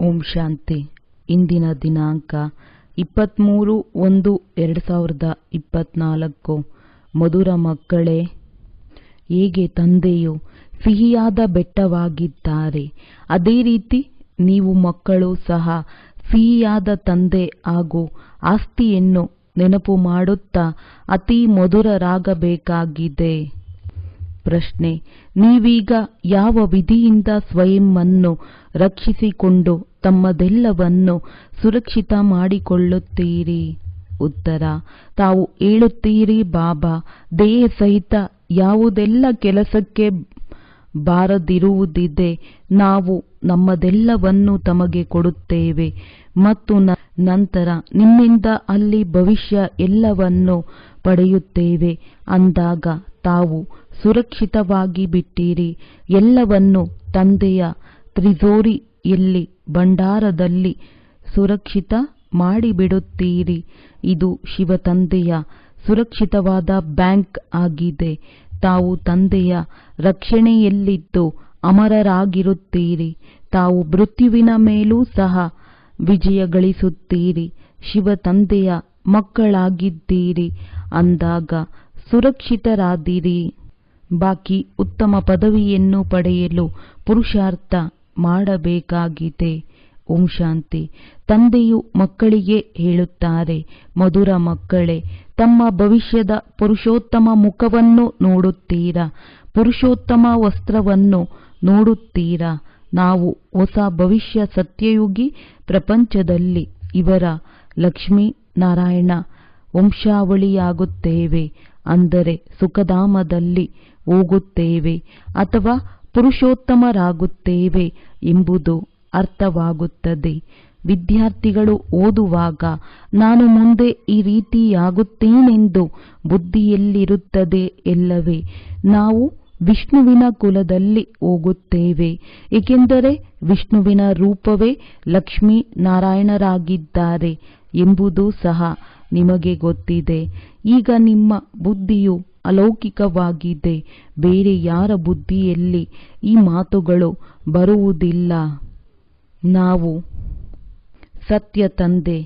ಓಂ ಶಾಂತಿ. ಇಂದಿನ ದಿನಾಂಕ 23/1/2024. ಮಧುರ ಮಕ್ಕಳೇ, ಹೇಗೆ ತಂದೆಯು ಸಿಹಿಯಾದ ಬೆಟ್ಟವಾಗಿದ್ದಾರೆ, ಅದೇ ರೀತಿ ನೀವು ಮಕ್ಕಳು ಸಹ ಸಿಹಿಯಾದ ತಂದೆ ಹಾಗೂ ಆಸ್ತಿಯನ್ನು ನೆನಪು ಮಾಡುತ್ತಾ ಅತಿ ಮಧುರರಾಗಬೇಕಾಗಿದೆ. ಪ್ರಶ್ನೆ: ನೀವೀಗ ಯಾವ ವಿಧಿಯಿಂದ ಸ್ವಯಂವನ್ನು ರಕ್ಷಿಸಿಕೊಂಡು ತಮ್ಮದೆಲ್ಲವನ್ನು ಸುರಕ್ಷಿತ ಮಾಡಿಕೊಳ್ಳುತ್ತೀರಿ? ಉತ್ತರ: ತಾವು ಹೇಳುತ್ತೀರಿ, ಬಾಬಾ, ದೇಹ ಸಹಿತ ಯಾವುದೆಲ್ಲ ಕೆಲಸಕ್ಕೆ ಬಾರದಿರುವುದಿದೆ ನಾವು ನಮ್ಮದೆಲ್ಲವನ್ನು ತಮಗೆ ಕೊಡುತ್ತೇವೆ ಮತ್ತು ನಂತರ ನಿಮ್ಮಿಂದ ಅಲ್ಲಿ ಭವಿಷ್ಯ ಎಲ್ಲವನ್ನು ಪಡೆಯುತ್ತೇವೆ ಅಂದಾಗ ತಾವು ಸುರಕ್ಷಿತವಾಗಿ ಬಿಟ್ಟಿರಿ. ಎಲ್ಲವನ್ನು ತಂದೆಯ ತ್ರಿಜೋರಿಯಲ್ಲಿ ಭಂಡಾರದಲ್ಲಿ ಸುರಕ್ಷಿತ ಮಾಡಿಬಿಡುತ್ತೀರಿ. ಇದು ಶಿವ ತಂದೆಯ ಸುರಕ್ಷಿತವಾದ ಬ್ಯಾಂಕ್ ಆಗಿದೆ. ತಾವು ತಂದೆಯ ರಕ್ಷಣೆಯಲ್ಲಿದ್ದು ಅಮರರಾಗಿರುತ್ತೀರಿ. ತಾವು ಮೃತ್ಯುವಿನ ಮೇಲೂ ಸಹ ವಿಜಯ ಗಳಿಸುತ್ತೀರಿ. ಶಿವ ತಂದೆಯ ಮಕ್ಕಳಾಗಿದ್ದೀರಿ ಅಂದಾಗ ಸುರಕ್ಷಿತರಾದಿರಿ. ಬಾಕಿ ಉತ್ತಮ ಪದವಿಯನ್ನು ಪಡೆಯಲು ಪುರುಷಾರ್ಥ ಮಾಡಬೇಕಾಗಿದೆ. ಓಂ ಶಾಂತಿ. ತಂದೆಯು ಮಕ್ಕಳಿಗೆ ಹೇಳುತ್ತಾರೆ, ಮಧುರ ಮಕ್ಕಳೇ, ತಮ್ಮ ಭವಿಷ್ಯದ ಪುರುಷೋತ್ತಮ ಮುಖವನ್ನು ನೋಡುತ್ತೀರಾ? ಪುರುಷೋತ್ತಮ ವಸ್ತ್ರವನ್ನು ನೋಡುತ್ತೀರಾ? ನಾವು ಹೊಸ ಭವಿಷ್ಯ ಸತ್ಯಯುಗಿ ಪ್ರಪಂಚದಲ್ಲಿ ಇವರ ಲಕ್ಷ್ಮೀ ನಾರಾಯಣ ವಂಶಾವಳಿಯಾಗುತ್ತೇವೆ, ಅಂದರೆ ಸುಖಧಾಮದಲ್ಲಿ ಹೋಗುತ್ತೇವೆ ಅಥವಾ ಪುರುಷೋತ್ತಮರಾಗುತ್ತೇವೆ ಎಂಬುದು ಅರ್ಥವಾಗುತ್ತದೆ. ವಿದ್ಯಾರ್ಥಿಗಳು ಓದುವಾಗ ನಾನು ಮುಂದೆ ಈ ರೀತಿಯಾಗುತ್ತೇನೆಂದು ಬುದ್ಧಿಯಲ್ಲಿರುತ್ತದೆ ಎಲ್ಲವೇ. ನಾವು ವಿಷ್ಣುವಿನ ಕುಲದಲ್ಲಿ ಹೋಗುತ್ತೇವೆ, ಏಕೆಂದರೆ ವಿಷ್ಣುವಿನ ರೂಪವೇ ಲಕ್ಷ್ಮೀ ನಾರಾಯಣರಾಗಿದ್ದಾರೆ ಎಂಬುದು ಸಹ ನಿಮಗೆ ಗೊತ್ತಿದೆ. ಈಗ ನಿಮ್ಮ ಬುದ್ಧಿಯು ಅಲೌಕಿಕವಾಗಿದೆ. ಬೇರೆ ಯಾರ ಬುದ್ಧಿಯಲ್ಲಿ ಈ ಮಾತುಗಳು ಬರುವುದಿಲ್ಲ. ನಾವು ಸತ್ಯ ತಂದೆ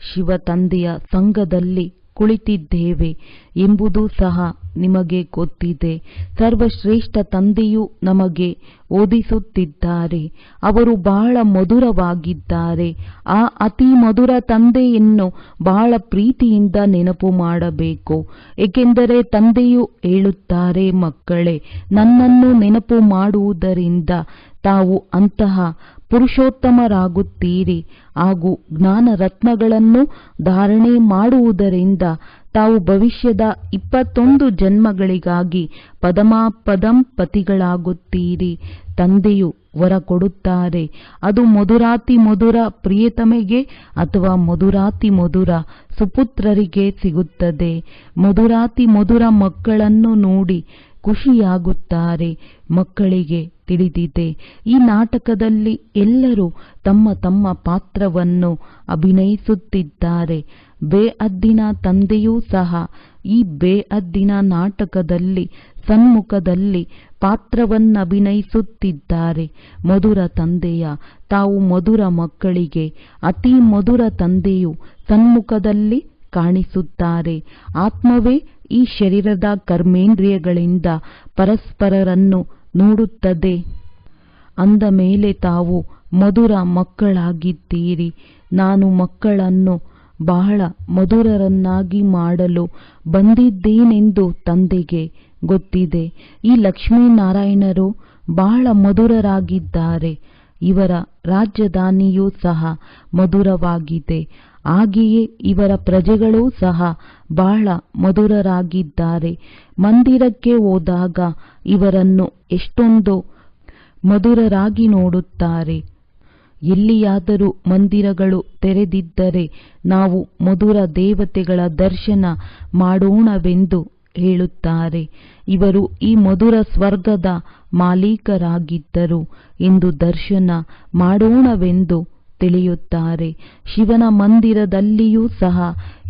ಶಿವ ತಂದೆಯ ಸಂಘದಲ್ಲಿ ಕುಳಿತಿದ್ದೇವೆ ಎಂಬುದು ಸಹ ನಿಮಗೆ ಗೊತ್ತಿದೆ. ಸರ್ವಶ್ರೇಷ್ಠ ತಂದೆಯು ನಮಗೆ ಓದಿಸುತ್ತಿದ್ದಾರೆ. ಅವರು ಬಹಳ ಮಧುರವಾಗಿದ್ದಾರೆ. ಆ ಅತಿ ಮಧುರ ತಂದೆಯನ್ನು ಬಹಳ ಪ್ರೀತಿಯಿಂದ ನೆನಪು ಮಾಡಬೇಕು, ಏಕೆಂದರೆ ತಂದೆಯು ಹೇಳುತ್ತಾರೆ, ಮಕ್ಕಳೇ, ನನ್ನನ್ನು ನೆನಪು ಮಾಡುವುದರಿಂದ ತಾವು ಅಂತಹ ಪುರುಷೋತ್ತಮರಾಗುತ್ತೀರಿ ಹಾಗೂ ಜ್ಞಾನ ರತ್ನಗಳನ್ನು ಧಾರಣೆ ಮಾಡುವುದರಿಂದ ತಾವು ಭವಿಷ್ಯದ 21 ಜನ್ಮಗಳಿಗಾಗಿ ಪತಿಗಳಾಗುತ್ತೀರಿ. ತಂದೆಯು ವರ ಕೊಡುತ್ತಾರೆ, ಅದು ಮಧುರಾತಿ ಮಧುರ ಪ್ರಿಯತಮೆಗೆ ಅಥವಾ ಮಧುರಾತಿ ಮಧುರ ಸುಪುತ್ರರಿಗೆ ಸಿಗುತ್ತದೆ. ಮಧುರಾತಿ ಮಧುರ ಮಕ್ಕಳನ್ನು ನೋಡಿ ಖುಷಿಯಾಗುತ್ತಾರೆ. ಮಕ್ಕಳಿಗೆ ತಿಳಿದಿದೆ, ಈ ನಾಟಕದಲ್ಲಿ ಎಲ್ಲರೂ ತಮ್ಮ ತಮ್ಮ ಪಾತ್ರವನ್ನು ಅಭಿನಯಿಸುತ್ತಿದ್ದಾರೆ. ಬೇಅದ್ದಿನ ತಂದೆಯೂ ಸಹ ಈ ಬೇಅದ್ದಿನ ನಾಟಕದಲ್ಲಿ ಸನ್ಮುಖದಲ್ಲಿ ಪಾತ್ರವನ್ನಭಿನಯಿಸುತ್ತಿದ್ದಾರೆ. ಮಧುರ ತಂದೆಯ ತಾವು ಮಧುರ ಮಕ್ಕಳಿಗೆ ಅತಿ ಮಧುರ ತಂದೆಯು ಸನ್ಮುಖದಲ್ಲಿ ಕಾಣಿಸುತ್ತಾರೆ. ಆತ್ಮವೇ ಈ ಶರೀರದ ಕರ್ಮೇಂದ್ರಿಯಗಳಿಂದ ಪರಸ್ಪರರನ್ನು ನೋಡುತ್ತದೆ. ಅಂದ ಮೇಲೆ ತಾವು ಮಧುರ ಮಕ್ಕಳಾಗಿದ್ದೀರಿ. ನಾನು ಮಕ್ಕಳನ್ನು ಬಹಳ ಮಧುರರನ್ನಾಗಿ ಮಾಡಲು ಬಂದಿದ್ದೇನೆಂದು ತಂದೆಗೆ ಗೊತ್ತಿದೆ. ಈ ಲಕ್ಷ್ಮೀನಾರಾಯಣರು ಬಹಳ ಮಧುರರಾಗಿದ್ದಾರೆ. ಇವರ ರಾಜಧಾನಿಯೂ ಸಹ ಮಧುರವಾಗಿದೆ. ಹಾಗೆಯೇ ಇವರ ಪ್ರಜೆಗಳೂ ಸಹ ಬಹಳ ಮಧುರರಾಗಿದ್ದಾರೆ. ಮಂದಿರಕ್ಕೆ ಹೋದಾಗ ಇವರನ್ನು ಎಷ್ಟೊಂದು ಮಧುರರಾಗಿ ನೋಡುತ್ತಾರೆ. ಎಲ್ಲಿಯಾದರೂ ಮಂದಿರಗಳು ತೆರೆದಿದ್ದರೆ ನಾವು ಮಧುರ ದೇವತೆಗಳ ದರ್ಶನ ಮಾಡೋಣವೆಂದು ಹೇಳುತ್ತಾರೆ. ಇವರು ಈ ಮಧುರ ಸ್ವರ್ಗದ ಮಾಲೀಕರಾಗಿದ್ದರು ಎಂದು ದರ್ಶನ ಮಾಡೋಣವೆಂದು ತಿಳಿಯುತ್ತಾರೆ. ಶಿವನ ಮಂದಿರದಲ್ಲಿಯೂ ಸಹ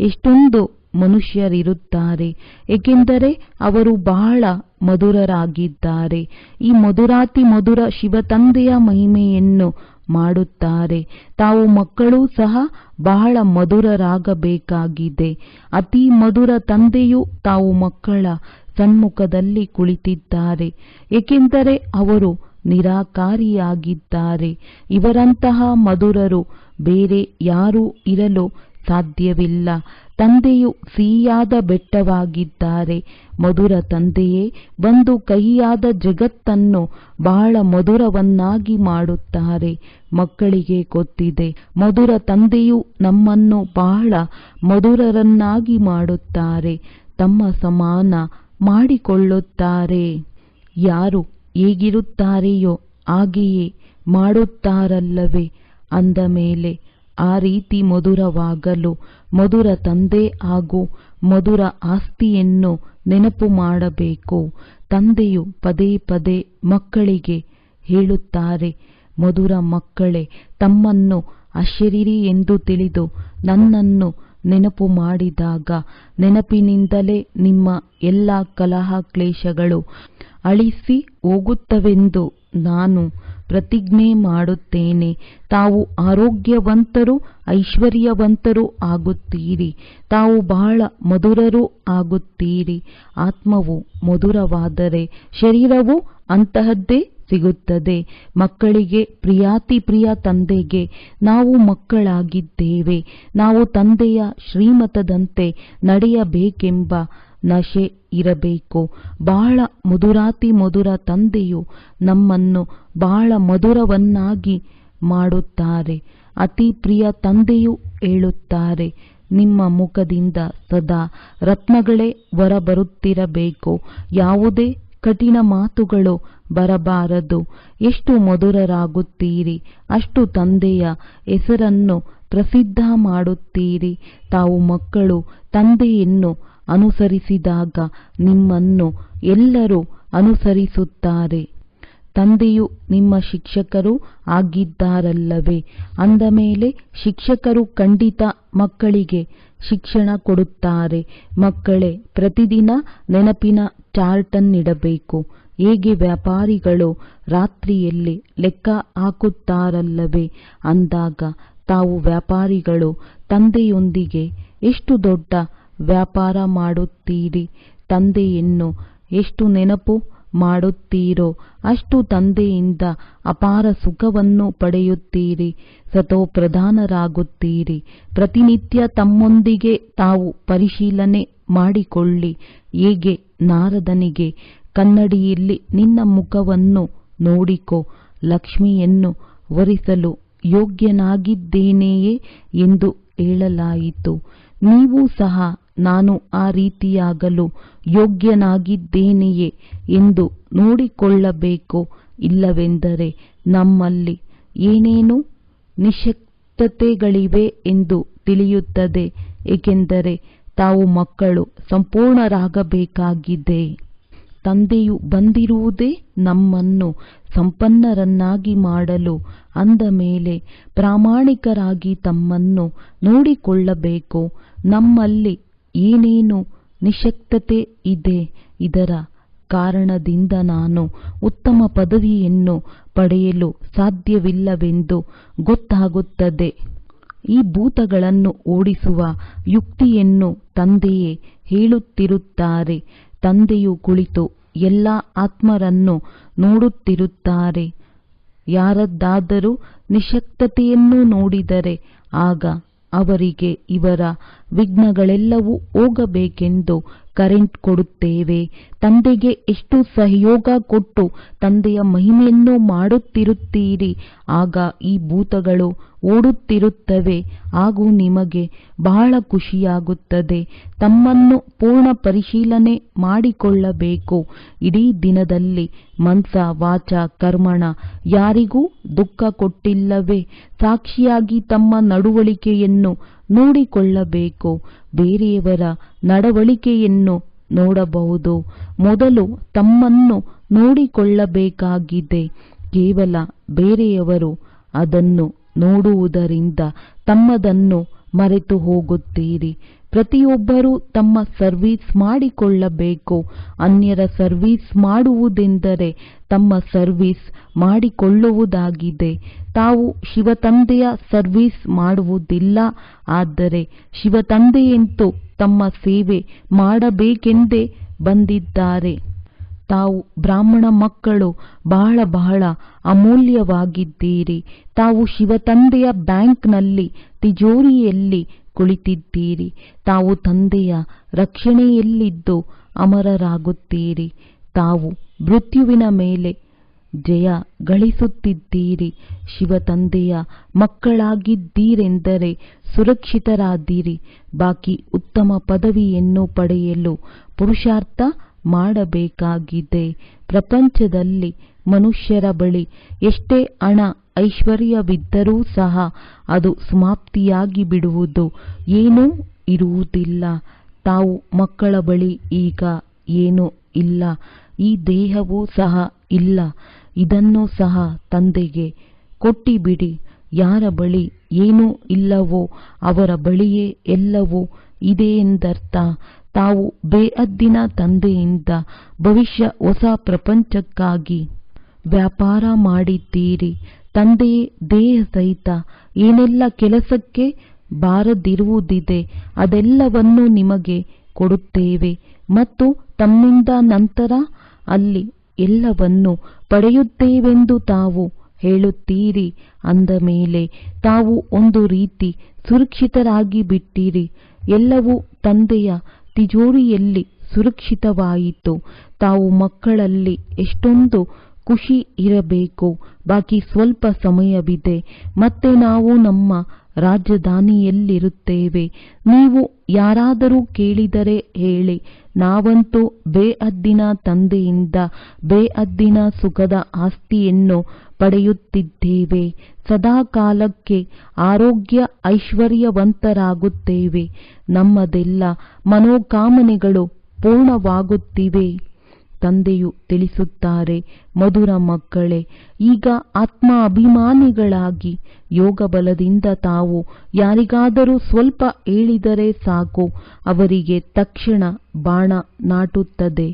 ಎಷ್ಟೊಂದು ಮನುಷ್ಯರಿರುತ್ತಾರೆ, ಏಕೆಂದರೆ ಅವರು ಬಹಳ ಮಧುರರಾಗಿದ್ದಾರೆ. ಈ ಮಧುರಾತಿ ಮಧುರ ಶಿವ ತಂದೆಯ ಮಹಿಮೆಯನ್ನು ಮಾಡುತ್ತಾರೆ. ತಾವು ಮಕ್ಕಳೂ ಸಹ ಬಹಳ ಮಧುರರಾಗಬೇಕಾಗಿದೆ. ಅತಿ ಮಧುರ ತಂದೆಯು ತಾವು ಮಕ್ಕಳ ಸನ್ಮುಖದಲ್ಲಿ ಕುಳಿತಿದ್ದಾರೆ, ಏಕೆಂದರೆ ಅವರು ನಿರಾಕಾರಿಯಾಗಿದ್ದಾರೆ. ಇವರಂತಹ ಮಧುರರು ಬೇರೆ ಯಾರೂ ಇರಲು ಸಾಧ್ಯವಿಲ್ಲ. ತಂದೆಯು ಸಿಹಿಯಾದ ಬೆಟ್ಟವಾಗಿದ್ದಾರೆ. ಮಧುರ ತಂದೆಯೇ ಬಂದು ಕಹಿಯಾದ ಜಗತ್ತನ್ನು ಬಹಳ ಮಧುರವನ್ನಾಗಿ ಮಾಡುತ್ತಾರೆ. ಮಕ್ಕಳಿಗೆ ಗೊತ್ತಿದೆ, ಮಧುರ ತಂದೆಯು ನಮ್ಮನ್ನು ಬಹಳ ಮಧುರರನ್ನಾಗಿ ಮಾಡುತ್ತಾರೆ, ತಮ್ಮ ಸಮಾನ ಮಾಡಿಕೊಳ್ಳುತ್ತಾರೆ. ಯಾರು ಹೇಗಿರುತ್ತಾರೆಯೋ ಹಾಗೆಯೇ ಮಾಡುತ್ತಾರಲ್ಲವೇ? ಅಂದ ಮೇಲೆ ಆ ರೀತಿ ಮಧುರವಾಗಲು ಮಧುರ ತಂದೆ ಹಾಗೂ ಮಧುರ ಆಸ್ತಿಯನ್ನು ನೆನಪು ಮಾಡಬೇಕು. ತಂದೆಯು ಪದೇ ಪದೇ ಮಕ್ಕಳಿಗೆ ಹೇಳುತ್ತಾರೆ, ಮಧುರ ಮಕ್ಕಳೇ, ತಮ್ಮನ್ನು ಅಶರೀರಿ ಎಂದು ತಿಳಿದು ನನ್ನನ್ನು ನೆನಪು ಮಾಡಿದಾಗ ನೆನಪಿನಿಂದಲೇ ನಿಮ್ಮ ಎಲ್ಲ ಕಲಹ ಕ್ಲೇಶಗಳು ಅಳಿಸಿ ಹೋಗುತ್ತವೆಂದು ನಾನು ಪ್ರತಿಜ್ಞೆ ಮಾಡುತ್ತೇನೆ. ತಾವು ಆರೋಗ್ಯವಂತರು, ಐಶ್ವರ್ಯವಂತರು ಆಗುತ್ತೀರಿ. ತಾವು ಬಹಳ ಮಧುರರೂ ಆಗುತ್ತೀರಿ. ಆತ್ಮವು ಮಧುರವಾದರೆ ಶರೀರವು ಅಂತಹದ್ದೇ ಸಿಗುತ್ತದೆ. ಮಕ್ಕಳಿಗೆ ಪ್ರಿಯಾತಿ ಪ್ರಿಯ ತಂದೆಗೆ ನಾವು ಮಕ್ಕಳಾಗಿದ್ದೇವೆ. ನಾವು ತಂದೆಯ ಶ್ರೀಮತದಂತೆ ನಡೆಯಬೇಕೆಂಬ ನಶೆ ಇರಬೇಕು. ಬಹಳ ಮಧುರಾತಿ ಮಧುರ ತಂದೆಯು ನಮ್ಮನ್ನು ಬಹಳ ಮಧುರವನ್ನಾಗಿ ಮಾಡುತ್ತಾರೆ. ಅತಿ ಪ್ರಿಯ ತಂದೆಯು ಹೇಳುತ್ತಾರೆ, ನಿಮ್ಮ ಮುಖದಿಂದ ಸದಾ ರತ್ನಗಳೇ ಹೊರಬರುತ್ತಿರಬೇಕು, ಯಾವುದೇ ಕಠಿಣ ಮಾತುಗಳು ಬರಬಾರದು. ಎಷ್ಟು ಮಧುರರಾಗುತ್ತೀರಿ ಅಷ್ಟು ತಂದೆಯ ಹೆಸರನ್ನು ಪ್ರಸಿದ್ಧ ಮಾಡುತ್ತೀರಿ. ತಾವು ಮಕ್ಕಳು ತಂದೆಯನ್ನು ಅನುಸರಿಸಿದಾಗ ನಿಮ್ಮನ್ನು ಎಲ್ಲರೂ ಅನುಸರಿಸುತ್ತಾರೆ. ತಂದೆಯು ನಿಮ್ಮ ಶಿಕ್ಷಕರು ಆಗಿದ್ದಾರಲ್ಲವೇ? ಅಂದ ಮೇಲೆ ಶಿಕ್ಷಕರು ಖಂಡಿತ ಮಕ್ಕಳಿಗೆ ಶಿಕ್ಷಣ ಕೊಡುತ್ತಾರೆ. ಮಕ್ಕಳೇ, ಪ್ರತಿದಿನ ನೆನಪಿನ ಚಾರ್ಟನ್ನಿಡಬೇಕು. ಹೇಗೆ ವ್ಯಾಪಾರಿಗಳು ರಾತ್ರಿಯಲ್ಲಿ ಲೆಕ್ಕ ಹಾಕುತ್ತಾರಲ್ಲವೇ? ಅಂದಾಗ ತಾವು ವ್ಯಾಪಾರಿಗಳು ತಂದೆಯೊಂದಿಗೆ ಎಷ್ಟು ದೊಡ್ಡ ವ್ಯಾಪಾರ ಮಾಡುತ್ತೀರಿ. ತಂದೆಯನ್ನು ಎಷ್ಟು ನೆನಪು ಮಾಡುತ್ತೀರೋ ಅಷ್ಟು ತಂದೆಯಿಂದ ಅಪಾರ ಸುಖವನ್ನು ಪಡೆಯುತ್ತೀರಿ. ಸತೋಪ್ರಧಾನರಾಗುತ್ತೀರಿ. ಪ್ರತಿನಿತ್ಯ ತಮ್ಮೊಂದಿಗೆ ತಾವು ಪರಿಶೀಲನೆ ಮಾಡಿಕೊಳ್ಳಿ. ಹೇಗೆ ನಾರದನಿಗೆ ಕನ್ನಡಿಯಲ್ಲಿ ನಿನ್ನ ಮುಖವನ್ನು ನೋಡಿಕೋ, ಲಕ್ಷ್ಮಿಯನ್ನು ವರಿಸಲು ಯೋಗ್ಯನಾಗಿದ್ದೇನೆಯೇ ಎಂದು ಹೇಳಲಾಯಿತು. ನೀವು ಸಹ ನಾನು ಆ ರೀತಿಯಾಗಲು ಯೋಗ್ಯನಾಗಿದ್ದೇನೆಯೇ ಎಂದು ನೋಡಿಕೊಳ್ಳಬೇಕು. ಇಲ್ಲವೆಂದರೆ ನಮ್ಮಲ್ಲಿ ಏನೇನು ನಿಶ್ಶಕ್ತತೆಗಳಿವೆ ಎಂದು ತಿಳಿಯುತ್ತದೆ. ಏಕೆಂದರೆ ತಾವು ಮಕ್ಕಳು ಸಂಪೂರ್ಣರಾಗಬೇಕಾಗಿದೆ. ತಂದೆಯು ಬಂದಿರುವುದೇ ನಮ್ಮನ್ನು ಸಂಪನ್ನರನ್ನಾಗಿ ಮಾಡಲು. ಅಂದ ಮೇಲೆ ಪ್ರಾಮಾಣಿಕರಾಗಿ ತಮ್ಮನ್ನು ನೋಡಿಕೊಳ್ಳಬೇಕು. ನಮ್ಮಲ್ಲಿ ಏನೇನು ನಿಶ್ಶಕ್ತತೆ ಇದೆ, ಇದರ ಕಾರಣದಿಂದ ನಾನು ಉತ್ತಮ ಪದವಿಯನ್ನು ಪಡೆಯಲು ಸಾಧ್ಯವಿಲ್ಲವೆಂದು ಗೊತ್ತಾಗುತ್ತದೆ. ಈ ಭೂತಗಳನ್ನು ಓಡಿಸುವ ಯುಕ್ತಿಯನ್ನು ತಂದೆಯೇ ಹೇಳುತ್ತಿರುತ್ತಾರೆ. ತಂದೆಯು ಕುಳಿತು ಎಲ್ಲ ಆತ್ಮರನ್ನು ನೋಡುತ್ತಿರುತ್ತಾರೆ. ಯಾರದ್ದಾದರೂ ನಿಶ್ಶಕ್ತತೆಯನ್ನು ನೋಡಿದರೆ ಆಗ ಅವರಿಗೆ ಇವರ ವಿಘ್ನಗಳೆಲ್ಲವೂ ಹೋಗಬೇಕೆಂದು ಕರೆಂಟ್ ಕೊಡುತ್ತೇವೆ. ತಂದೆಗೆ ಎಷ್ಟು ಸಹಯೋಗ ಕೊಟ್ಟು ತಂದೆಯ ಮಹಿಮೆಯನ್ನು ಮಾಡುತ್ತಿರುತ್ತೀರಿ, ಆಗ ಈ ಭೂತಗಳು ಓಡುತ್ತಿರುತ್ತವೆ ಹಾಗೂ ನಿಮಗೆ ಬಹಳ ಖುಷಿಯಾಗುತ್ತದೆ. ತಮ್ಮನ್ನು ಪೂರ್ಣ ಪರಿಶೀಲನೆ ಮಾಡಿಕೊಳ್ಳಬೇಕು. ಇಡೀ ದಿನದಲ್ಲಿ ಮನಸ ವಾಚ ಕರ್ಮಣ ಯಾರಿಗೂ ದುಃಖ ಕೊಟ್ಟಿಲ್ಲವೇ? ಸಾಕ್ಷಿಯಾಗಿ ತಮ್ಮ ನಡವಳಿಕೆಯನ್ನು ನೋಡಿಕೊಳ್ಳಬೇಕು. ಬೇರೆಯವರ ನಡವಳಿಕೆಯನ್ನು ನೋಡಬಹುದು, ಮೊದಲು ತಮ್ಮನ್ನು ನೋಡಿಕೊಳ್ಳಬೇಕಾಗಿದೆ. ಕೇವಲ ಬೇರೆಯವರು ಅದನ್ನು ನೋಡುವುದರಿಂದ ತಮ್ಮದನ್ನು ಮರೆತು ಹೋಗುತ್ತೀರಿ. ಪ್ರತಿಯೊಬ್ಬರೂ ತಮ್ಮ ಸರ್ವೀಸ್ ಮಾಡಿಕೊಳ್ಳಬೇಕು. ಅನ್ಯರ ಸರ್ವೀಸ್ ಮಾಡುವುದೆಂದರೆ ತಮ್ಮ ಸರ್ವೀಸ್ ಮಾಡಿಕೊಳ್ಳುವುದಾಗಿದೆ. ತಾವು ಶಿವತಂದೆಯ ಸರ್ವೀಸ್ ಮಾಡುವುದಿಲ್ಲ. ಆದರೆ ಶಿವತಂದೆಯಂತೂ ತಮ್ಮ ಸೇವೆ ಮಾಡಬೇಕೆಂದೇ ಬಂದಿದ್ದಾರೆ. ತಾವು ಬ್ರಾಹ್ಮಣ ಮಕ್ಕಳು ಬಹಳ ಬಹಳ ಅಮೂಲ್ಯವಾಗಿದ್ದೀರಿ. ತಾವು ಶಿವತಂದೆಯ ಬ್ಯಾಂಕ್ನಲ್ಲಿ ತಿಜೋರಿಯಲ್ಲಿ ಕುಳಿತಿದ್ದೀರಿ. ತಾವು ತಂದೆಯ ರಕ್ಷಣೆಯಲ್ಲಿದ್ದು ಅಮರರಾಗುತ್ತೀರಿ. ತಾವು ಮೃತ್ಯುವಿನ ಮೇಲೆ ಜಯ ಗಳಿಸುತ್ತಿದ್ದೀರಿ. ಶಿವತಂದೆಯ ಮಕ್ಕಳಾಗಿದ್ದೀರೆಂದರೆ ಸುರಕ್ಷಿತರಾದಿರಿ. ಬಾಕಿ ಉತ್ತಮ ಪದವಿಯನ್ನು ಪಡೆಯಲು ಪುರುಷಾರ್ಥ ಮಾಡಬೇಕಾಗಿದೆ. ಪ್ರಪಂಚದಲ್ಲಿ ಮನುಷ್ಯರ ಬಳಿ ಎಷ್ಟೇ ಹಣ ಐಶ್ವರ್ಯವಿದ್ದರೂ ಸಹ ಅದು ಸಮಾಪ್ತಿಯಾಗಿ ಬಿಡುವುದು. ಏನೂ ಇರುವುದಿಲ್ಲ. ತಾವು ಮಕ್ಕಳ ಬಳಿ ಈಗ ಏನೂ ಇಲ್ಲ. ಈ ದೇಹವೂ ಸಹ ಇಲ್ಲ. ಇದನ್ನು ಸಹ ತಂದೆಗೆ ಕೊಟ್ಟಿಬಿಡಿ. ಯಾರ ಬಳಿ ಏನೂ ಇಲ್ಲವೋ ಅವರ ಬಳಿಯೇ ಎಲ್ಲವೂ ಇದೆ ಎಂದರ್ಥ. ತಾವು ಬೇಅದ್ದಿನ ತಂದೆಯಿಂದ ಭವಿಷ್ಯ ಹೊಸ ಪ್ರಪಂಚಕ್ಕಾಗಿ ವ್ಯಾಪಾರ ಮಾಡಿದ್ದೀರಿ. ತಂದೆಯೇ ದೇಹ ಸಹಿತ ಏನೆಲ್ಲ ಕೆಲಸಕ್ಕೆ ಬಾರದಿರುವುದಿದೆ ಅದೆಲ್ಲವನ್ನು ನಿಮಗೆ ಕೊಡುತ್ತೇವೆ ಮತ್ತು ತಮ್ಮಿಂದ ನಂತರ ಅಲ್ಲಿ ಎಲ್ಲವನ್ನು ಪಡೆಯುತ್ತೇವೆಂದು ತಾವು ಹೇಳುತ್ತೀರಿ. ಅಂದ ಮೇಲೆ ತಾವು ಒಂದು ರೀತಿ ಸುರಕ್ಷಿತರಾಗಿ ಬಿಟ್ಟಿರಿ. ಎಲ್ಲವೂ ತಂದೆಯ ತಿಜೋರಿಯಲ್ಲಿ ಸುರಕ್ಷಿತವಾಯಿತು. ತಾವು ಮಕ್ಕಳಲ್ಲಿ ಎಷ್ಟೊಂದು ಖುಷಿ ಇರಬೇಕು. ಬಾಕಿ ಸ್ವಲ್ಪ ಸಮಯವಿದೆ. ಮತ್ತೆ ನಾವು ನಮ್ಮ ರಾಜಧಾನಿಯಲ್ಲಿರುತ್ತೇವೆ. ನೀವು ಯಾರಾದರೂ ಕೇಳಿದರೆ ಹೇಳಿ, ನಾವಂತೂ ಬೇಅದ್ದಿನ ತಂದೆಯಿಂದ ಬೇಅದ್ದಿನ ಸುಖದ ಆಸ್ತಿಯನ್ನು ಪಡೆಯುತ್ತಿದ್ದೇವೆ. ಸದಾಕಾಲಕ್ಕೆ ಆರೋಗ್ಯ ಐಶ್ವರ್ಯವಂತರಾಗುತ್ತೇವೆ. ನಮ್ಮದೆಲ್ಲ ಮನೋಕಾಮನೆಗಳು ಪೂರ್ಣವಾಗುತ್ತಿವೆ. ತಂದೆಯು ತಿಳಿಸುತ್ತಾರೆ, ಮಧುರ ಮಕ್ಕಳೇ, ಈಗ ಆತ್ಮ ಅಭಿಮಾನಿಗಳಾಗಿ ಯೋಗ ಬಲದಿಂದ ತಾವು ಯಾರಿಗಾದರೂ ಸ್ವಲ್ಪ ಹೇಳಿದರೆ ಸಾಕು, ಅವರಿಗೆ ತಕ್ಷಣ ಬಾಣ ನಾಟುತ್ತದೆ.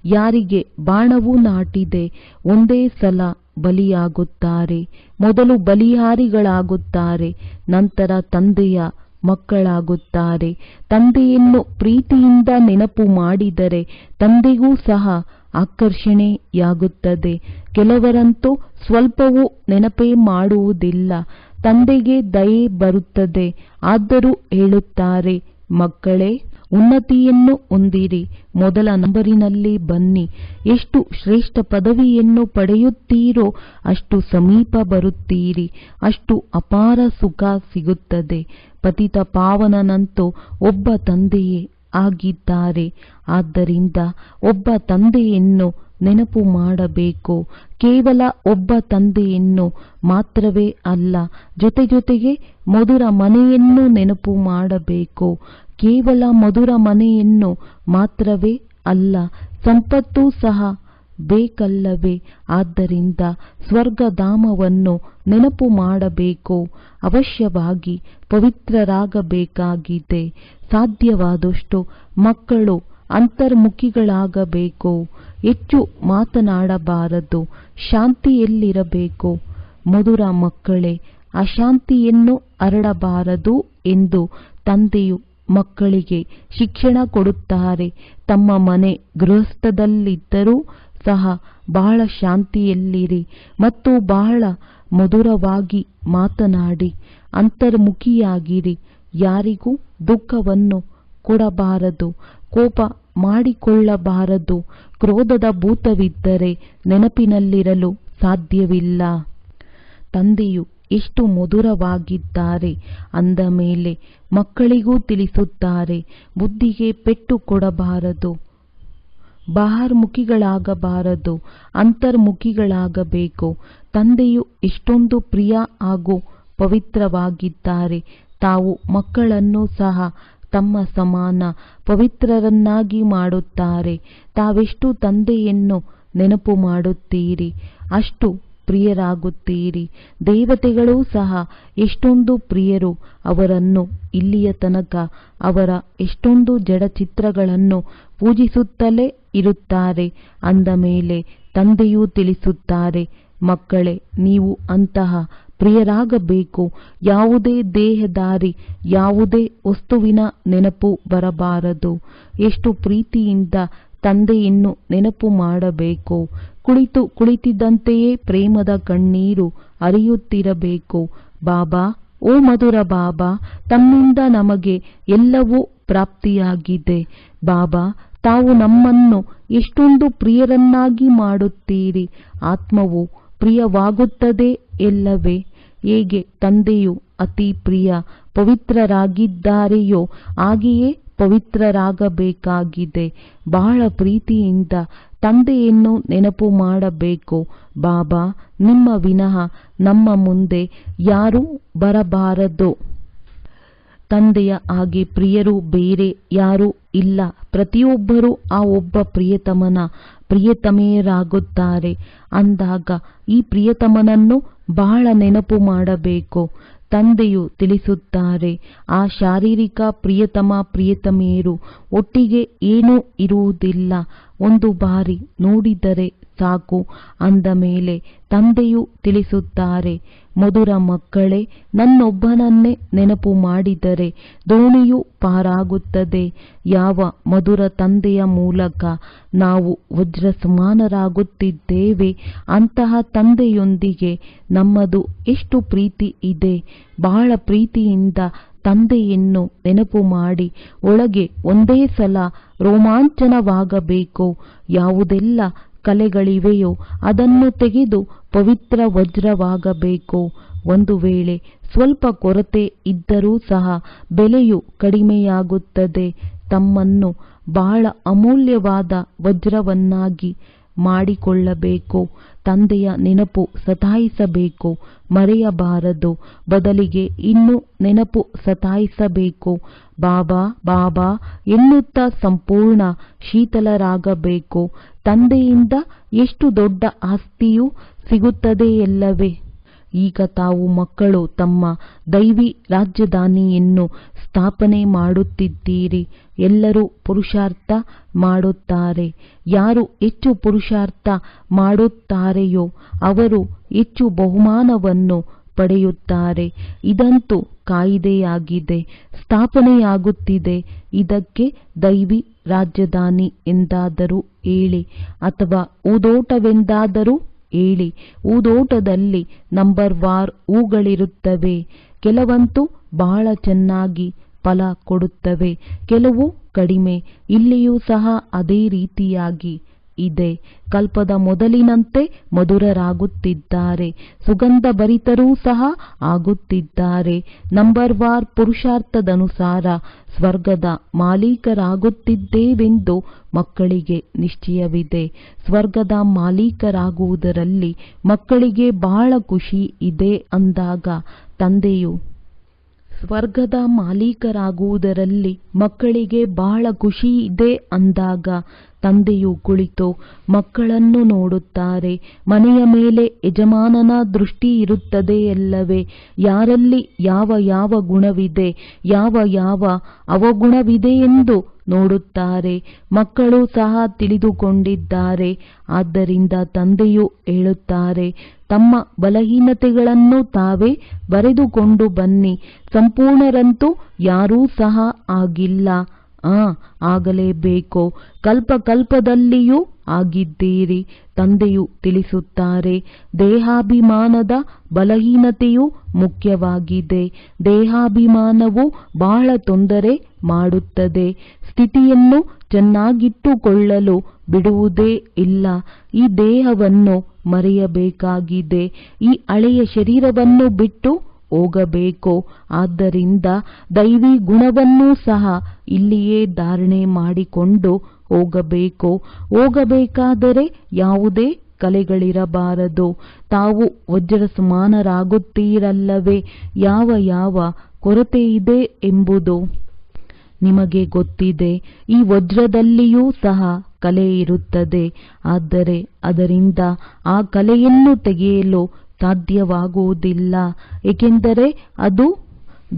ಯಾರಿಗೆ ಬಾಣವು ನಾಟಿದೆ ಒಂದೇ ಸಲ ಬಲಿಯಾಗುತ್ತಾರೆ. ಮೊದಲು ಬಲಿಹಾರಿಗಳಾಗುತ್ತಾರೆ, ನಂತರ ತಂದೆಯ ಮಕ್ಕಳಾಗುತ್ತಾರೆ. ತಂದೆಯನ್ನು ಪ್ರೀತಿಯಿಂದ ನೆನಪು ಮಾಡಿದರೆ ತಂದೆಗೂ ಸಹ ಆಕರ್ಷಣೆಯಾಗುತ್ತದೆ. ಕೆಲವರಂತೂ ಸ್ವಲ್ಪವೂ ನೆನಪೇ ಮಾಡುವುದಿಲ್ಲ. ತಂದೆಗೆ ದಯೆ ಬರುತ್ತದೆ. ಆದರೂ ಹೇಳುತ್ತಾರೆ, ಮಕ್ಕಳೇ, ಉನ್ನತಿಯನ್ನು ಹೊಂದಿರಿ. ಮೊದಲ ನಂಬರಿನಲ್ಲಿ ಬನ್ನಿ. ಎಷ್ಟು ಶ್ರೇಷ್ಠ ಪದವಿಯನ್ನು ಪಡೆಯುತ್ತೀರೋ ಅಷ್ಟು ಸಮೀಪ ಬರುತ್ತೀರಿ. ಅಷ್ಟು ಅಪಾರ ಸುಖ ಸಿಗುತ್ತದೆ. ಪತಿತ ಪಾವನನಂತೂ ಒಬ್ಬ ತಂದೆಯೇ ಆಗಿದ್ದಾರೆ. ಆದ್ದರಿಂದ ಒಬ್ಬ ತಂದೆಯನ್ನು ನೆನಪು ಮಾಡಬೇಕು. ಕೇವಲ ಒಬ್ಬ ತಂದೆಯನ್ನು ಮಾತ್ರವೇ ಅಲ್ಲ, ಜೊತೆ ಜೊತೆಗೆ ಮಧುರ ಮನೆಯನ್ನು ನೆನಪು ಮಾಡಬೇಕು. ಕೇವಲ ಮಧುರ ಮನೆಯನ್ನು ಮಾತ್ರವೇ ಅಲ್ಲ, ಸಂಪತ್ತೂ ಸಹ ಬೇಕಲ್ಲವೇ? ಆದ್ದರಿಂದ ಸ್ವರ್ಗಧಾಮವನ್ನು ನೆನಪು ಮಾಡಬೇಕು. ಅವಶ್ಯವಾಗಿ ಪವಿತ್ರರಾಗಬೇಕಾಗಿದೆ. ಸಾಧ್ಯವಾದಷ್ಟು ಮಕ್ಕಳು ಅಂತರ್ಮುಖಿಗಳಾಗಬೇಕು. ಹೆಚ್ಚು ಮಾತನಾಡಬಾರದು. ಶಾಂತಿಯಲ್ಲಿರಬೇಕು. ಮಧುರ ಮಕ್ಕಳೇ, ಅಶಾಂತಿಯನ್ನು ಹರಡಬಾರದು ಎಂದು ತಂದೆಯು ಮಕ್ಕಳಿಗೆ ಶಿಕ್ಷಣ ಕೊಡುತ್ತಾರೆ. ತಮ್ಮ ಮನೆ ಗೃಹಸ್ಥದಲ್ಲಿದ್ದರೂ ಸಹ ಬಹಳ ಶಾಂತಿಯಲ್ಲಿರಿ ಮತ್ತು ಬಹಳ ಮಧುರವಾಗಿ ಮಾತನಾಡಿ. ಅಂತರ್ಮುಖಿಯಾಗಿರಿ. ಯಾರಿಗೂ ದುಃಖವನ್ನು ಕೊಡಬಾರದು. ಕೋಪ ಮಾಡಿಕೊಳ್ಳಬಾರದು. ಕ್ರೋಧದ ಭೂತವಿದ್ದರೆ ನೆನಪಿನಲ್ಲಿರಲು ಸಾಧ್ಯವಿಲ್ಲ. ತಂದೆಯು ಎಷ್ಟು ಮಧುರವಾಗಿದ್ದಾರೆ ಅಂದ ಮೇಲೆ ಮಕ್ಕಳಿಗೂ ತಿಳಿಸುತ್ತಾರೆ, ಬುದ್ಧಿಗೆ ಪೆಟ್ಟು ಕೊಡಬಾರದು. ಬಹಿರ್ಮುಖಿಗಳಾಗಬಾರದು, ಅಂತರ್ಮುಖಿಗಳಾಗಬೇಕು. ತಂದೆಯು ಎಷ್ಟೊಂದು ಪ್ರಿಯ ಹಾಗೂ ಪವಿತ್ರವಾಗಿದ್ದಾರೆ. ತಾವು ಮಕ್ಕಳನ್ನು ಸಹ ತಮ್ಮ ಸಮಾನ ಪವಿತ್ರರನ್ನಾಗಿ ಮಾಡುತ್ತಾರೆ. ತಾವೆಷ್ಟು ತಂದೆಯನ್ನು ನೆನಪು ಮಾಡುತ್ತೀರಿ ಅಷ್ಟು ಪ್ರಿಯರಾಗುತ್ತೀರಿ. ದೇವತೆಗಳೂ ಸಹ ಎಷ್ಟೊಂದು ಪ್ರಿಯರು. ಅವರನ್ನು ಇಲ್ಲಿಯ ತನಕ ಅವರ ಎಷ್ಟೊಂದು ಜಡಚಿತ್ರಗಳನ್ನು ಪೂಜಿಸುತ್ತಲೇ ಇರುತ್ತಾರೆ. ಅಂದ ಮೇಲೆ ತಂದೆಯೂ ತಿಳಿಸುತ್ತಾರೆ, ಮಕ್ಕಳೇ, ನೀವು ಅಂತಹ ಪ್ರಿಯರಾಗಬೇಕು. ಯಾವುದೇ ದೇಹದಾರಿ, ಯಾವುದೇ ವಸ್ತುವಿನ ನೆನಪು ಬರಬಾರದು. ಎಷ್ಟು ಪ್ರೀತಿಯಿಂದ ತಂದೆಯನ್ನು ನೆನಪು ಮಾಡಬೇಕು. ಕುಳಿತಿದ್ದಂತೆಯೇ ಪ್ರೇಮದ ಕಣ್ಣೀರು ಹರಿಯುತ್ತಿರಬೇಕು. ಬಾಬಾ, ಓ ಮಧುರ ಬಾಬಾ, ತಮ್ಮಿಂದ ನಮಗೆ ಎಲ್ಲವೂ ಪ್ರಾಪ್ತಿಯಾಗಿದೆ. ಬಾಬಾ, ತಾವು ನಮ್ಮನ್ನು ಎಷ್ಟೊಂದು ಪ್ರಿಯರನ್ನಾಗಿ ಮಾಡುತ್ತೀರಿ. ಆತ್ಮವು ಪ್ರಿಯವಾಗುತ್ತದೆ ಎಲ್ಲವೇ? ಹೇಗೆ ತಂದೆಯು ಅತಿ ಪ್ರಿಯ ಪವಿತ್ರರಾಗಿದ್ದಾರೆಯೋ ಹಾಗೆಯೇ ಪವಿತ್ರರಾಗಬೇಕಾಗಿದೆ. ಬಹಳ ಪ್ರೀತಿಯಿಂದ ತಂದೆಯನ್ನು ನೆನಪು ಮಾಡಬೇಕು. ಬಾಬಾ, ನಿಮ್ಮ ವಿನಃ ನಮ್ಮ ಮುಂದೆ ಯಾರೂ ಬರಬಾರದು. ತಂದೆಯ ಹಾಗೆ ಪ್ರಿಯರು ಬೇರೆ ಯಾರೂ ಇಲ್ಲ. ಪ್ರತಿಯೊಬ್ಬರೂ ಆ ಒಬ್ಬ ಪ್ರಿಯತಮನ ಪ್ರಿಯತಮೆಯರಾಗುತ್ತಾರೆ. ಅಂದಾಗ ಈ ಪ್ರಿಯತಮನನ್ನು ಬಹಳ ನೆನಪು ಮಾಡಬೇಕು. ತಂದೆಯು ತಿಳಿಸುತ್ತಾರೆ, ಆ ಶಾರೀರಿಕ ಪ್ರಿಯತಮ ಪ್ರಿಯತಮೆಯರು ಒಟ್ಟಿಗೆ ಏನೂ ಇರುವುದಿಲ್ಲ. ಒಂದು ಬಾರಿ ನೋಡಿದರೆ ಸಾಕು. ಅಂದ ಮೇಲೆ ತಂದೆಯು ತಿಳಿಸುತ್ತಾರೆ, ಮಧುರ ಮಕ್ಕಳೇ, ನನ್ನೊಬ್ಬನನ್ನೇ ನೆನಪು ಮಾಡಿದರೆ ದೋಣಿಯು ಪಾರಾಗುತ್ತದೆ. ಯಾವ ಮಧುರ ತಂದೆಯ ಮೂಲಕ ನಾವು ವಜ್ರ ಸಮಾನರಾಗುತ್ತಿದ್ದೇವೆ, ಅಂತಹ ತಂದೆಯೊಂದಿಗೆ ನಮ್ಮದು ಎಷ್ಟು ಪ್ರೀತಿ ಇದೆ. ಬಹಳ ಪ್ರೀತಿಯಿಂದ ತಂದೆಯನ್ನು ನೆನಪು ಮಾಡಿ ಒಳಗೆ ಒಂದೇ ಸಲ ರೋಮಾಂಚನವಾಗಬೇಕು. ಯಾವುದೆಲ್ಲ ಕಲೆಗಳಿವೆಯೋ ಅದನ್ನು ತೆಗೆದು ಪವಿತ್ರ ವಜ್ರವಾಗಬೇಕು. ಒಂದು ವೇಳೆ ಸ್ವಲ್ಪ ಕೊರತೆ ಇದ್ದರೂ ಸಹ ಬೆಲೆಯು ಕಡಿಮೆಯಾಗುತ್ತದೆ. ತಮ್ಮನ್ನು ಬಹಳ ಅಮೂಲ್ಯವಾದ ವಜ್ರವನ್ನಾಗಿ ಮಾಡಿಕೊಳ್ಳಬೇಕು. ತಂದೆಯ ನೆನಪು ಸತಾಯಿಸಬೇಕು, ಮರೆಯಬಾರದು. ಬದಲಿಗೆ ಇನ್ನೂ ನೆನಪು ಸತಾಯಿಸಬೇಕು. ಬಾಬಾ ಬಾಬಾ ಎನ್ನುತ್ತಾ ಸಂಪೂರ್ಣ ಶೀತಲರಾಗಬೇಕು. ತಂದೆಯಿಂದ ಎಷ್ಟು ದೊಡ್ಡ ಆಸ್ತಿಯೂ ಸಿಗುತ್ತದೆಯಲ್ಲವೇ? ಈಗ ತಾವು ಮಕ್ಕಳು ತಮ್ಮ ದೈವಿ ರಾಜಧಾನಿಯನ್ನು ಸ್ಥಾಪನೆ ಮಾಡುತ್ತಿದ್ದೀರಿ. ಎಲ್ಲರೂ ಪುರುಷಾರ್ಥ ಮಾಡುತ್ತಾರೆ. ಯಾರು ಹೆಚ್ಚು ಪುರುಷಾರ್ಥ ಮಾಡುತ್ತಾರೆಯೋ ಅವರು ಹೆಚ್ಚು ಬಹುಮಾನವನ್ನು ಪಡೆಯುತ್ತಾರೆ. ಇದಂತೂ ಕಾಯಿದೆಯಾಗಿದೆ, ಸ್ಥಾಪನೆಯಾಗುತ್ತಿದೆ. ಇದಕ್ಕೆ ದೈವಿ ರಾಜಧಾನಿ ಎಂದಾದರೂ ಹೇಳಿ, ಅಥವಾ ಹೂದೋಟವೆಂದಾದರೂ ಹೇಳಿ. ಹೂದೋಟದಲ್ಲಿ ನಂಬರ್ ವಾರ್ ಹೂಗಳಿರುತ್ತವೆ. ಕೆಲವಂತೂ ಬಹಳ ಚೆನ್ನಾಗಿ ಫಲ ಕೊಡುತ್ತವೆ, ಕೆಲವು ಕಡಿಮೆ. ಇಲ್ಲಿಯೂ ಸಹ ಅದೇ ರೀತಿಯಾಗಿ ಇದೆ. ಕಲ್ಪದ ಮೊದಲಿನಂತೆ ಮಧುರರಾಗುತ್ತಿದ್ದಾರೆ, ಸುಗಂಧಭರಿತರೂ ಸಹ ಆಗುತ್ತಿದ್ದಾರೆ. ನಂಬರ್ ವಾರ್ ಪುರುಷಾರ್ಥದನುಸಾರ ಸ್ವರ್ಗದ ಮಾಲೀಕರಾಗುತ್ತಿದ್ದೇವೆಂದು ಮಕ್ಕಳಿಗೆ ನಿಶ್ಚಯವಿದೆ. ಸ್ವರ್ಗದ ಮಾಲೀಕರಾಗುವುದರಲ್ಲಿ ಮಕ್ಕಳಿಗೆ ಬಹಳ ಖುಷಿ ಇದೆ. ಅಂದಾಗ ತಂದೆಯು ಸ್ವರ್ಗದ ಮಾಲೀಕರಾಗುವುದರಲ್ಲಿ ಮಕ್ಕಳಿಗೆ ಬಹಳ ಖುಷಿ ಇದೆ ಅಂದಾಗ ತಂದೆಯು ಕುಳಿತು ಮಕ್ಕಳನ್ನು ನೋಡುತ್ತಾರೆ. ಮನೆಯ ಮೇಲೆ ಯಜಮಾನನ ದೃಷ್ಟಿ ಇರುತ್ತದೆಯಲ್ಲವೇ? ಯಾರಲ್ಲಿ ಯಾವ ಯಾವ ಗುಣವಿದೆ, ಯಾವ ಯಾವ ಅವಗುಣವಿದೆ ಎಂದು ನೋಡುತ್ತಾರೆ. ಮಕ್ಕಳು ಸಹ ತಿಳಿದುಕೊಂಡಿದ್ದಾರೆ. ಆದ್ದರಿಂದ ತಂದೆಯು ಹೇಳುತ್ತಾರೆ, ತಮ್ಮ ಬಲಹೀನತೆಗಳನ್ನು ತಾವೇ ಬರೆದುಕೊಂಡು ಬನ್ನಿ. ಸಂಪೂರ್ಣರಂತೂ ಯಾರೂ ಸಹ ಆಗಿಲ್ಲ. ಆಗಲೇಬೇಕು. ಕಲ್ಪಕಲ್ಪದಲ್ಲಿಯೂ ಆಗಿದ್ದೀರಿ. ತಂದೆಯು ತಿಳಿಸುತ್ತಾರೆ, ದೇಹಾಭಿಮಾನದ ಬಲಹೀನತೆಯು ಮುಖ್ಯವಾಗಿದೆ. ದೇಹಾಭಿಮಾನವು ಬಹಳ ತೊಂದರೆ ಮಾಡುತ್ತದೆ. ಸ್ಥಿತಿಯನ್ನು ಚೆನ್ನಾಗಿಟ್ಟುಕೊಳ್ಳಲು ಬಿಡುವುದೇ ಇಲ್ಲ. ಈ ದೇಹವನ್ನು ಮರೆಯಬೇಕಾಗಿದೆ. ಈ ಹಳೆಯ ಶರೀರವನ್ನು ಬಿಟ್ಟು ಹೋಗಬೇಕು. ಆದ್ದರಿಂದ ದೈವಿ ಗುಣವನ್ನೂ ಸಹ ಇಲ್ಲಿಯೇ ಧಾರಣೆ ಮಾಡಿಕೊಂಡು ಹೋಗಬೇಕಾದರೆ ಯಾವುದೇ ಕಲೆಗಳಿರಬಾರದು. ತಾವು ವಜ್ರ ಸಮಾನರಾಗುತ್ತೀರಲ್ಲವೇ? ಯಾವ ಯಾವ ಕೊರತೆ ಇದೆ ಎಂಬುದು ನಿಮಗೆ ಗೊತ್ತಿದೆ, ಈ ವಜ್ರದಲ್ಲಿಯೂ ಸಹ ಕಲೆ ಇರುತ್ತದೆ. ಆದರೆ ಅದರಿಂದ ಆ ಕಲೆಯನ್ನು ತೆಗೆಯಲು ಸಾಧ್ಯವಾಗುವುದಿಲ್ಲ, ಏಕೆಂದರೆ ಅದು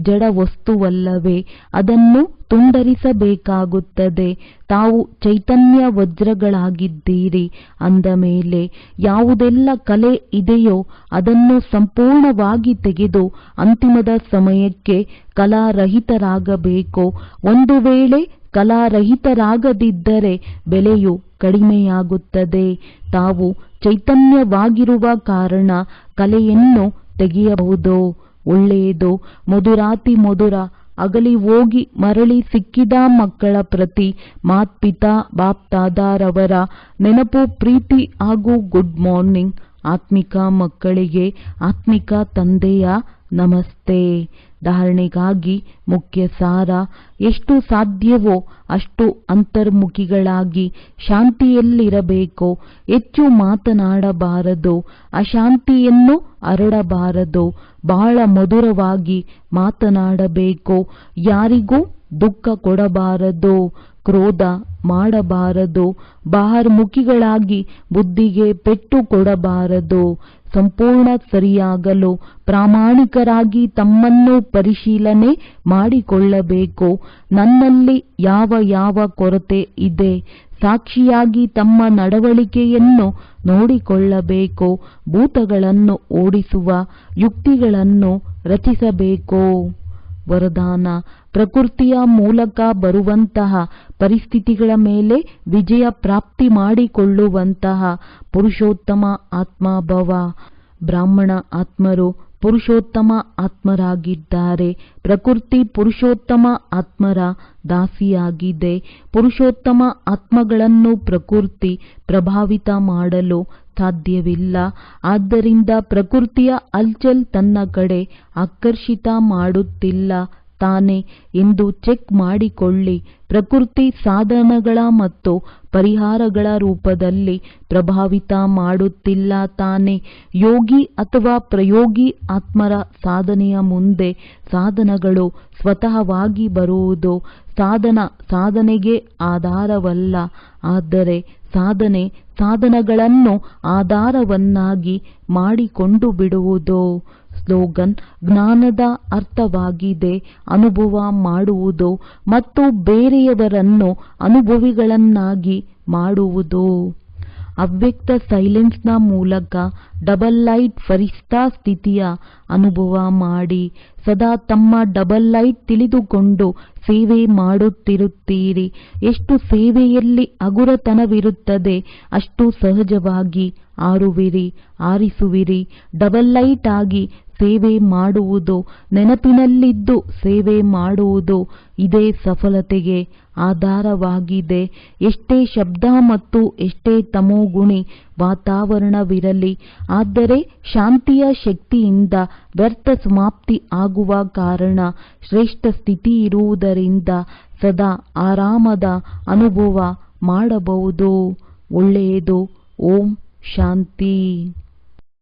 ಜಡ ವಸ್ತುವಲ್ಲವೇ. ಅದನ್ನು ತುಂಡರಿಸಬೇಕಾಗುತ್ತದೆ. ತಾವು ಚೈತನ್ಯ ವಜ್ರಗಳಾಗಿದ್ದೀರಿ ಅಂದ ಮೇಲೆ ಯಾವುದೆಲ್ಲ ಕಲೆ ಇದೆಯೋ ಅದನ್ನು ಸಂಪೂರ್ಣವಾಗಿ ತೆಗೆದು ಅಂತಿಮದ ಸಮಯಕ್ಕೆ ಕಲಾರಹಿತರಾಗಬೇಕು. ಒಂದು ವೇಳೆ ಕಲಾರಹಿತರಾಗದಿದ್ದರೆ ಬೆಲೆಯು ಕಡಿಮೆಯಾಗುತ್ತದೆ. ತಾವು ಚೈತನ್ಯವಾಗಿರುವ ಕಾರಣ ಕಲೆಯನ್ನು ತೆಗೆಯಬಹುದು. ಒಳ್ಳೆಯದು. ಮಧುರಾತಿ ಮಧುರ ಅಗಲಿ ಹೋಗಿ ಮರಳಿ ಸಿಕ್ಕಿದ ಮಕ್ಕಳ ಪ್ರತಿ ಮಾತ್ಪಿತಾ ಬಾಪ್ದಾದಾರವರ ನೆನಪು, ಪ್ರೀತಿ ಹಾಗೂ ಗುಡ್ ಮಾರ್ನಿಂಗ್. ಆತ್ಮಿಕ ಮಕ್ಕಳಿಗೆ ಆತ್ಮಿಕ ತಂದೆಯ ನಮಸ್ತೆ. ಧಾರಣೆಗಾಗಿ ಮುಖ್ಯ ಸಾರ: ಎಷ್ಟು ಸಾಧ್ಯವೋ ಅಷ್ಟು ಅಂತರ್ಮುಖಿಗಳಾಗಿ ಶಾಂತಿಯಲ್ಲಿರಬೇಕು. ಹೆಚ್ಚು ಮಾತನಾಡಬಾರದು, ಅಶಾಂತಿಯನ್ನು ಹರಡಬಾರದು. ಬಹಳ ಮಧುರವಾಗಿ ಮಾತನಾಡಬೇಕು. ಯಾರಿಗೂ ದುಃಖ ಕೊಡಬಾರದು, ಕ್ರೋಧ ಮಾಡಬಾರದು. ಬಹಿರ್ಮುಖಿಗಳಾಗಿ ಬುದ್ಧಿಗೆ ಪೆಟ್ಟು ಕೊಡಬಾರದು. ಸಂಪೂರ್ಣ ಸರಿಯಾಗಲು ಪ್ರಾಮಾಣಿಕರಾಗಿ ತಮ್ಮನ್ನು ಪರಿಶೀಲನೆ ಮಾಡಿಕೊಳ್ಳಬೇಕು. ನನ್ನಲ್ಲಿ ಯಾವ ಯಾವ ಕೊರತೆ ಇದೆ? ಸಾಕ್ಷಿಯಾಗಿ ತಮ್ಮ ನಡವಳಿಕೆಯನ್ನು ನೋಡಿಕೊಳ್ಳಬೇಕು. ಭೂತಗಳನ್ನು ಓಡಿಸುವ ಯುಕ್ತಿಗಳನ್ನು ರಚಿಸಬೇಕು. ವರದಾನ: ಪ್ರಕೃತಿಯ ಮೂಲಕ ಬರುವಂತಹ ಪರಿಸ್ಥಿತಿಗಳ ಮೇಲೆ ವಿಜಯ ಪ್ರಾಪ್ತಿ ಮಾಡಿಕೊಳ್ಳುವಂತಹ ಪುರುಷೋತ್ತಮ ಆತ್ಮಭವ. ಬ್ರಾಹ್ಮಣ ಆತ್ಮರು ಪುರುಷೋತ್ತಮ ಆತ್ಮರಾಗಿದ್ದಾರೆ. ಪ್ರಕೃತಿ ಪುರುಷೋತ್ತಮ ಆತ್ಮರ ದಾಸಿಯಾಗಿದೆ. ಪುರುಷೋತ್ತಮ ಆತ್ಮಗಳನ್ನು ಪ್ರಕೃತಿ ಪ್ರಭಾವಿತ ಮಾಡಲು ಸಾಧ್ಯವಿಲ್ಲ. ಆದ್ದರಿಂದ ಪ್ರಕೃತಿಯ ಹಲ್ಚಲ್ ತನ್ನ ಕಡೆ ಆಕರ್ಷಿತ ಮಾಡುತ್ತಿಲ್ಲ ತಾನೆ ಎಂದು ಚೆಕ್ ಮಾಡಿಕೊಳ್ಳಿ. ಪ್ರಕೃತಿ ಸಾಧನಗಳ ಮತ್ತು ಪರಿಹಾರಗಳ ರೂಪದಲ್ಲಿ ಪ್ರಭಾವಿತ ಮಾಡುತ್ತಿಲ್ಲ ತಾನೆ. ಯೋಗಿ ಅಥವಾ ಪ್ರಯೋಗಿ ಆತ್ಮರ ಸಾಧನೆಯ ಮುಂದೆ ಸಾಧನಗಳು ಸ್ವತಃವಾಗಿ ಬರುವುದು. ಸಾಧನೆಗೆ ಆಧಾರವಲ್ಲ, ಆದರೆ ಸಾಧನೆ ಸಾಧನಗಳನ್ನು ಆಧಾರವನ್ನಾಗಿ ಮಾಡಿಕೊಂಡು ಬಿಡುವುದು. ಸ್ಲೋಗನ್: ಜ್ಞಾನದ ಅರ್ಥವಾಗಿದೆ ಅನುಭವ ಮಾಡುವುದು ಮತ್ತು ಬೇರೆಯವರನ್ನು ಅನುಭವಿಗಳನ್ನಾಗಿ ಮಾಡುವುದು. ಅವ್ಯಕ್ತ ಸೈಲೆನ್ಸ್ನ ಮೂಲಕ ಡಬಲ್ ಲೈಟ್ ಫರಿಷ್ಠಾ ಸ್ಥಿತಿಯ ಅನುಭವ ಮಾಡಿ. ಸದಾ ತಮ್ಮ ಡಬಲ್ ಲೈಟ್ ತಿಳಿದುಕೊಂಡು ಸೇವೆ ಮಾಡುತ್ತಿರುತ್ತೀರಿ. ಎಷ್ಟು ಸೇವೆಯಲ್ಲಿ ಹಗುರತನವಿರುತ್ತದೆ ಅಷ್ಟು ಸಹಜವಾಗಿ ಆರಿಸುವಿರಿ. ಡಬಲ್ ಲೈಟ್ ಆಗಿ ಸೇವೆ ಮಾಡುವುದು, ನೆನಪಿನಲ್ಲಿದ್ದು ಸೇವೆ ಮಾಡುವುದು, ಇದೇ ಸಫಲತೆಗೆ ಆಧಾರವಾಗಿದೆ. ಎಷ್ಟೇ ಶಬ್ದ ಮತ್ತು ಎಷ್ಟೇ ತಮೋಗುಣಿ ವಾತಾವರಣವಿರಲಿ, ಆದರೆ ಶಾಂತಿಯ ಶಕ್ತಿಯಿಂದ ವ್ಯರ್ಥ ಸಮಾಪ್ತಿ ಆಗುವ ಕಾರಣ ಶ್ರೇಷ್ಠ ಸ್ಥಿತಿ ಇರುವುದರಿಂದ ಸದಾ ಆರಾಮದ ಅನುಭವ ಮಾಡಬಹುದು. ಒಳ್ಳೆಯದು. ಓಂ ಶಾಂತಿ.